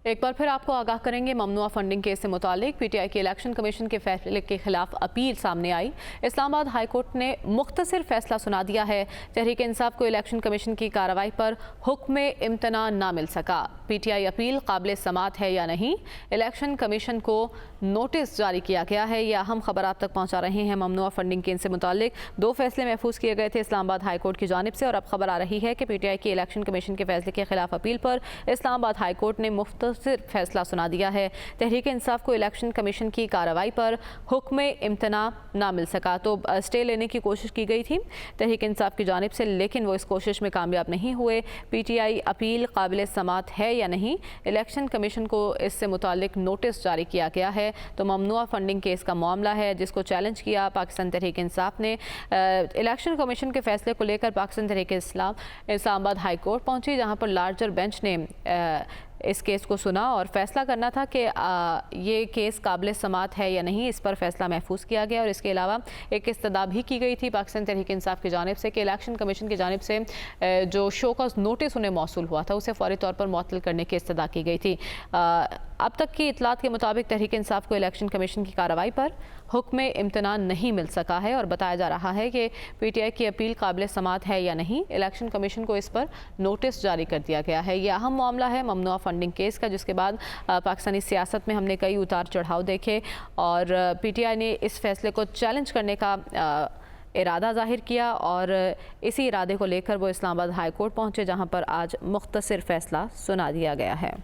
एक बार फिर आपको आगाह करेंगे, ममनुआ फंडिंग केस से मुतालिक पीटीआई के इलेक्शन कमीशन के फैसले के खिलाफ अपील सामने आई। इस्लामाबाद हाई कोर्ट ने मुख्तसर फैसला सुना दिया है। तहरीक इंसाफ को इलेक्शन कमीशन की कार्रवाई पर हुक्म इम्तना ना मिल सका। पीटीआई अपील काबिल समात है या नहीं, इलेक्शन कमीशन को नोटिस जारी किया गया है। यह अहम खबर आप तक पहुँचा रहे हैं। ममनुआ फंडिंग केस से मुतालिक 2 फैसले महफूज किए गए थे इस्लामाबाद हाई कोर्ट की जानिब से, और अब खबर आ रही है कि पीटीआई के इलेक्शन कमीशन के फैसले के खिलाफ अपील पर इस्लामाबाद हाई कोर्ट ने सिर्फ फैसला सुना दिया है। तहरीक इंसाफ को इलेक्शन कमीशन की कार्रवाई पर हुक्म इम्तना ना मिल सका। तो स्टे लेने की कोशिश की गई थी तहरीक इंसाफ की जानिब से, लेकिन वो इस कोशिश में कामयाब नहीं हुए। पीटीआई अपील काबिल समात है या नहीं, इलेक्शन कमीशन को इससे मुतालिक नोटिस जारी किया गया है। तो ममनुआ फंडिंग केस का मामला है जिसको चैलेंज किया पाकिस्तान तहरीक इंसाफ ने। इलेक्शन कमीशन के फैसले को लेकर पाकिस्तान तहरीक इस्लामाबाद हाई कोर्ट पहुंची, जहां पर लार्जर बेंच ने इस केस को सुना और फैसला करना था कि ये केस काबिल समात है या नहीं। इस पर फैसला महफूज किया गया और इसके अलावा एक इस्तदा भी की गई थी पाकिस्तान तहरीक इंसाफ की जानिब से कि इलेक्शन कमीशन की जानिब से जो शो कॉज नोटिस उन्हें मौसूल हुआ था उसे फौरी तौर पर मुअत्तल करने की इस्तदा की गई थी। अब तक की इतलात के मुताबिक तहरीक इंसाफ को इलेक्शन कमीशन की कार्रवाई पर हुक्म इम्तना नहीं मिल सका है और बताया जा रहा है कि पीटीआई की अपील काबिल समात है या नहीं, इलेक्शन कमीशन को इस पर नोटिस जारी कर दिया गया है। यह अहम मामला है ममनुआ फंडिंग केस का, जिसके बाद पाकिस्तानी सियासत में हमने कई उतार चढ़ाव देखे और पीटीआई ने इस फैसले को चैलेंज करने का इरादा जाहिर किया और इसी इरादे को लेकर वो इस्लामाबाद हाई कोर्ट पहुँचे, जहाँ पर आज मुख्तसर फैसला सुना दिया गया है।